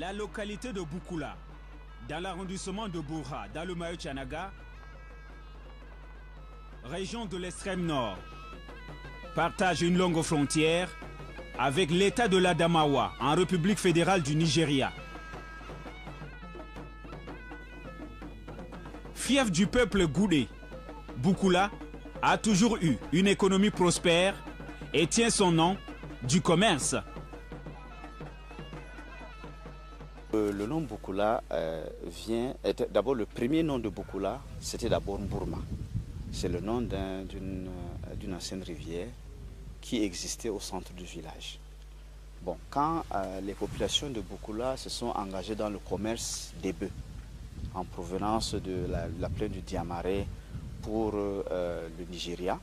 La localité de Boukoula, dans l'arrondissement de Bourha, dans le Mayo-Tchanaga, région de l'extrême nord, partage une longue frontière avec l'État de l'Adamawa, en République fédérale du Nigeria. Fief du peuple goudé, Boukoula a toujours eu une économie prospère et tient son nom du commerce. Le nom Boukoula était d'abord le premier nom de Boukoula, c'était d'abord Mbourma. C'est le nom d'une ancienne rivière qui existait au centre du village. Bon, quand les populations de Boukoula se sont engagées dans le commerce des bœufs en provenance de la plaine du Diamaré pour le Nigeria,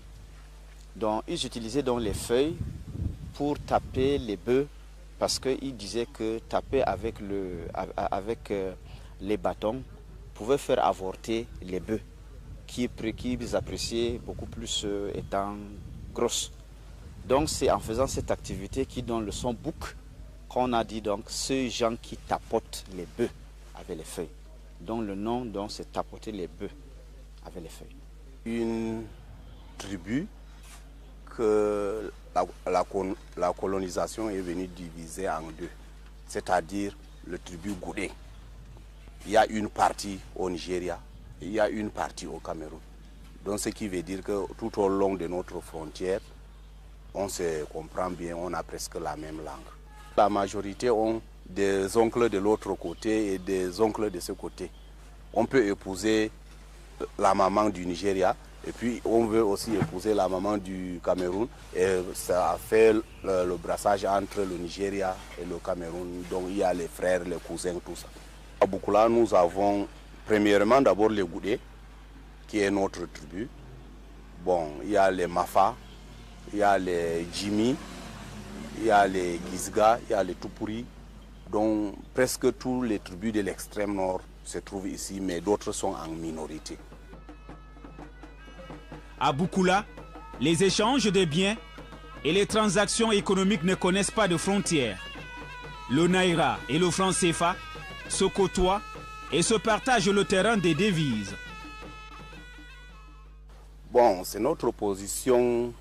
donc ils utilisaient donc les feuilles pour taper les bœufs parce qu'ils disaient que taper avec les bâtons pouvait faire avorter les bœufs qu'ils appréciaient beaucoup plus étant grosses. Donc c'est en faisant cette activité qui donne le son bouc qu'on a dit donc ceux gens qui tapotent les bœufs avec les feuilles. Donc le nom donc c'est tapoter les bœufs avec les feuilles. Une tribu que la colonisation est venue diviser en deux, c'est-à-dire le tribu Goudé. Il y a une partie au Nigeria et il y a une partie au Cameroun. Donc ce qui veut dire que tout au long de notre frontière, on se comprend bien, on a presque la même langue. La majorité ont des oncles de l'autre côté et des oncles de ce côté. On peut épouser la maman du Nigeria et puis on veut aussi épouser la maman du Cameroun et ça fait le brassage entre le Nigeria et le Cameroun. Donc il y a les frères, les cousins, tout ça. À Boukoula, nous avons premièrement d'abord les Goudé, qui est notre tribu. Bon, il y a les Mafa, il y a les Jimmy, il y a les Gizga, il y a les Tupuri. Donc presque tous les tribus de l'extrême nord se trouvent ici, mais d'autres sont en minorité. À Boukoula, les échanges de biens et les transactions économiques ne connaissent pas de frontières. Le Naira et le franc CFA se côtoient et se partagent le terrain des devises. Bon, c'est notre position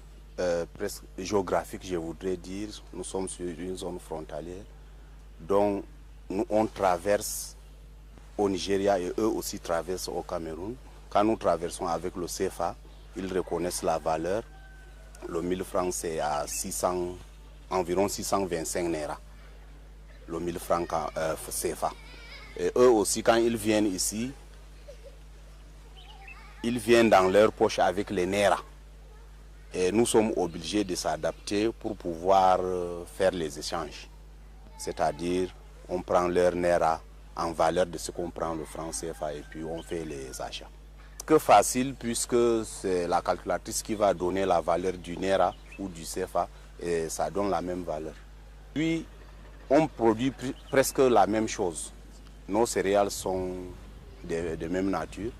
presque géographique, je voudrais dire. Nous sommes sur une zone frontalière. Donc, on traverse au Nigeria et eux aussi traversent au Cameroun. Quand nous traversons avec le CFA, ils reconnaissent la valeur. Le 1000 francs, c'est à environ 625 Naira. Le 1000 francs CFA. Et eux aussi, quand ils viennent ici, ils viennent dans leur poche avec les Naira. Et nous sommes obligés de s'adapter pour pouvoir faire les échanges. C'est-à-dire, on prend leur Naira en valeur de ce qu'on prend le franc CFA et puis on fait les achats. C'est facile puisque c'est la calculatrice qui va donner la valeur du Naira ou du CFA et ça donne la même valeur. Puis, on produit presque la même chose. Nos céréales sont de même nature,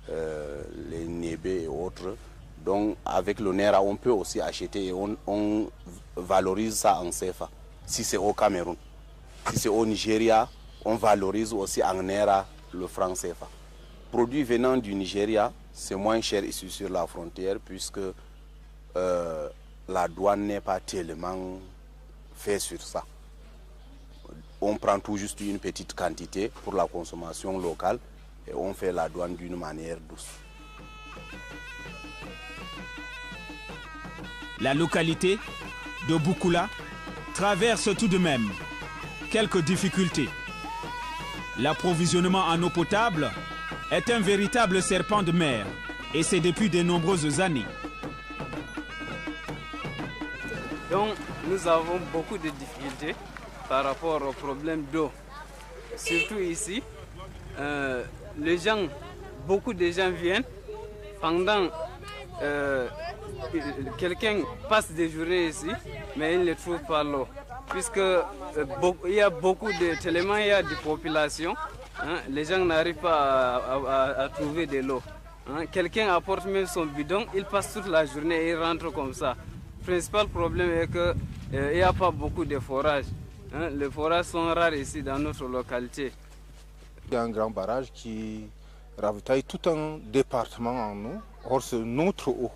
les nébés et autres. Donc avec le Naira, on peut aussi acheter et on valorise ça en CFA. Si c'est au Cameroun, si c'est au Nigeria, on valorise aussi en Naira le franc CFA. Produit venant du Nigeria, c'est moins cher ici sur la frontière puisque la douane n'est pas tellement faite sur ça. On prend tout juste une petite quantité pour la consommation locale et on fait la douane d'une manière douce. La localité de Boukoula traverse tout de même quelques difficultés. L'approvisionnement en eau potable est un véritable serpent de mer et c'est depuis de nombreuses années. Donc nous avons beaucoup de difficultés par rapport au problème d'eau. Surtout ici, beaucoup de gens viennent pendant quelqu'un passe des journées ici, mais il ne trouve pas l'eau. Puisque il y a tellement il y a de population, hein, les gens n'arrivent pas à trouver de l'eau. Hein. Quelqu'un apporte même son bidon, il passe toute la journée et il rentre comme ça. Le principal problème est qu'il n'y a pas beaucoup de forage. Hein, les forages sont rares ici dans notre localité. Il y a un grand barrage qui ravitaille tout un département en eau. Or, c'est notre eau.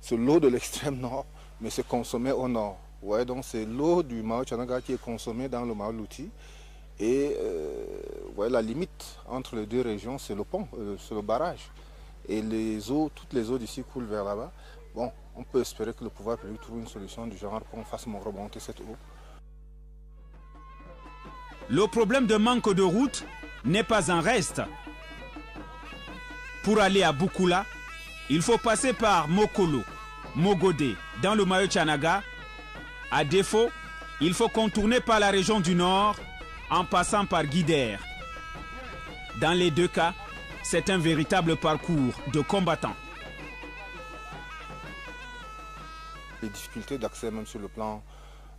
C'est l'eau de l'extrême nord, mais c'est consommé au nord. Ouais, donc c'est l'eau du Mao Tchanaga qui est consommée dans le Mao Louti. Et ouais, la limite entre les deux régions, c'est le pont, c'est le barrage. Et les eaux, toutes les eaux d'ici coulent vers là-bas. Bon, on peut espérer que le pouvoir public trouve une solution du genre qu'on fasse remonter cette eau. Le problème de manque de route n'est pas un reste. Pour aller à Boukoula, il faut passer par Mokolo, Mogodé, dans le Mao Tchanaga. À défaut, il faut contourner par la région du Nord en passant par Guider. Dans les deux cas, c'est un véritable parcours de combattants. Les difficultés d'accès même sur le plan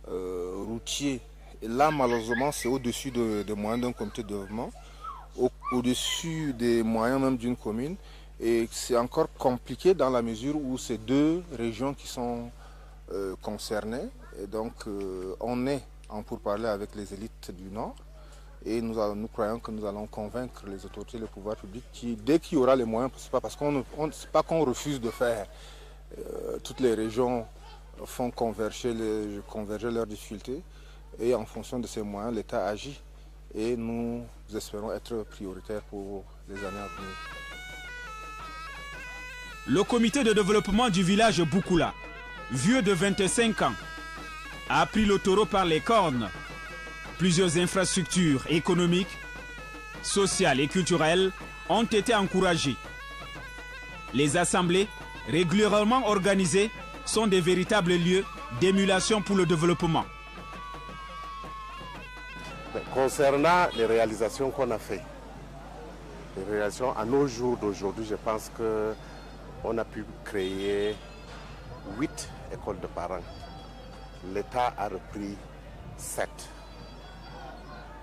routier, et là malheureusement c'est au-dessus des moyens d'un comité de développement, au-dessus des moyens même d'une commune, et c'est encore compliqué dans la mesure où c'est deux régions qui sont concernées, et donc on est en pourparlers avec les élites du Nord, et nous croyons que nous allons convaincre les autorités, le pouvoir public, qui, dès qu'il y aura les moyens, c'est pas qu'on refuse de faire, toutes les régions font converger leurs difficultés, et en fonction de ces moyens, l'État agit, et nous espérons être prioritaires pour les années à venir. Le comité de développement du village Boukoula, vieux de 25 ans, a pris le taureau par les cornes. Plusieurs infrastructures économiques, sociales et culturelles ont été encouragées. Les assemblées, régulièrement organisées, sont des véritables lieux d'émulation pour le développement. Concernant les réalisations qu'on a faites, les réalisations à nos jours d'aujourd'hui, je pense qu'on a pu créer 8 écoles de parents. L'État a repris 7.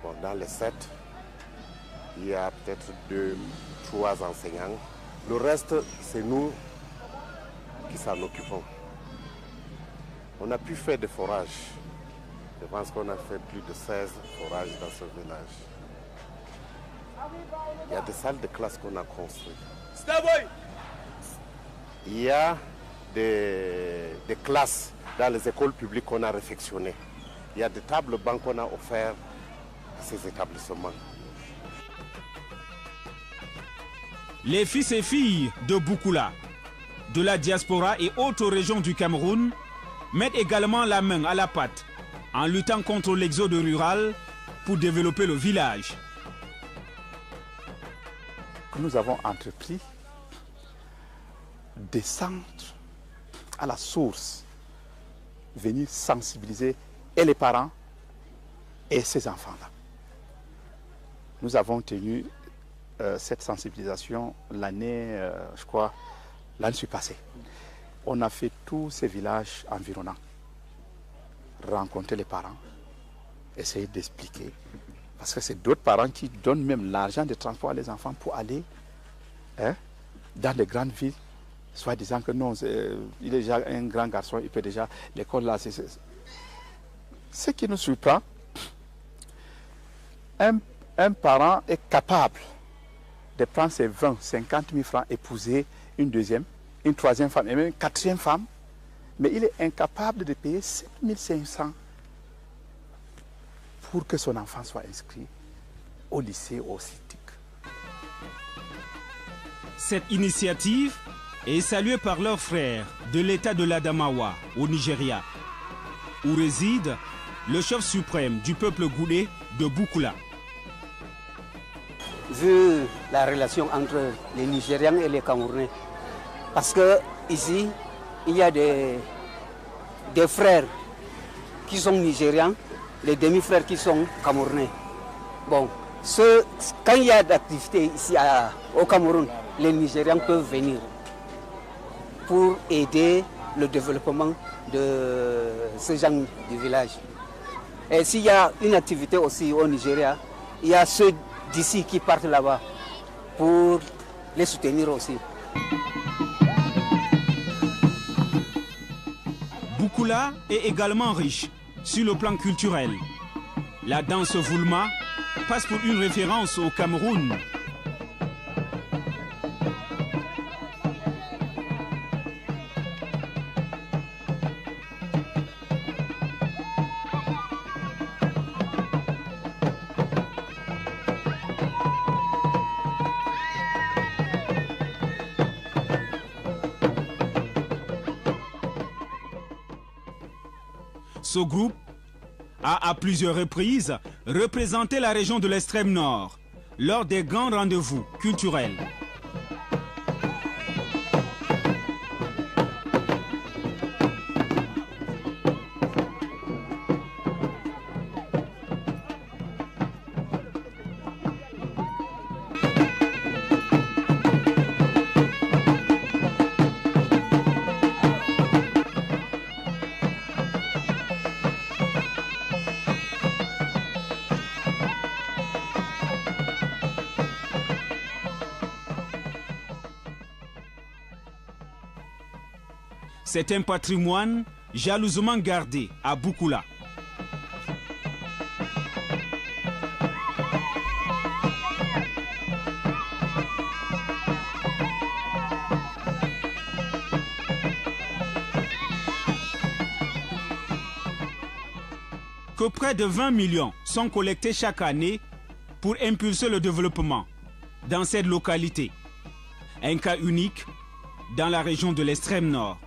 Bon, dans les 7, il y a peut-être 2, 3 enseignants. Le reste, c'est nous qui s'en occupons. On a pu faire des forages. Je pense qu'on a fait plus de 16 forages dans ce village. Il y a des salles de classe qu'on a construites. Il y a des classes dans les écoles publiques qu'on a réfectionnées. Il y a des tables bancs qu'on a offertes à ces établissements. Les fils et filles de Boukoula, de la diaspora et autres régions du Cameroun mettent également la main à la pâte en luttant contre l'exode rural pour développer le village. Nous avons entrepris des centres à la source, venir sensibiliser et les parents et ces enfants-là. Nous avons tenu cette sensibilisation l'année, je crois, l'année passée. On a fait tous ces villages environnants, rencontrer les parents, essayer d'expliquer, parce que c'est d'autres parents qui donnent même l'argent de transport à les enfants pour aller dans les grandes villes, soit disant que non, il est déjà un grand garçon, il peut déjà, l'école là, c'est... Ce qui nous surprend, un parent est capable de prendre ses 20, 50 000 francs, épouser une deuxième, une troisième femme et même une quatrième femme, mais il est incapable de payer 7 500 pour que son enfant soit inscrit au lycée ou au CITIC. Cette initiative est saluée par leurs frères de l'État de l'Adamawa au Nigeria, où réside le chef suprême du peuple goulé de Boukoula. Vu la relation entre les Nigériens et les Camerounais, parce que ici, il y a des frères qui sont nigérians, les demi-frères qui sont camerounais. Bon, quand il y a d'activités ici au Cameroun, les Nigériens peuvent venir pour aider le développement de ce genre de village. Et s'il y a une activité aussi au Nigeria, il y a ceux d'ici qui partent là-bas pour les soutenir aussi. Boukoula est également riche sur le plan culturel. La danse Voulma passe pour une référence au Cameroun. Ce groupe a à plusieurs reprises représenté la région de l'extrême nord lors des grands rendez-vous culturels. C'est un patrimoine jalousement gardé à Boukoula. Que près de 20 millions sont collectés chaque année pour impulser le développement dans cette localité. Un cas unique dans la région de l'extrême nord.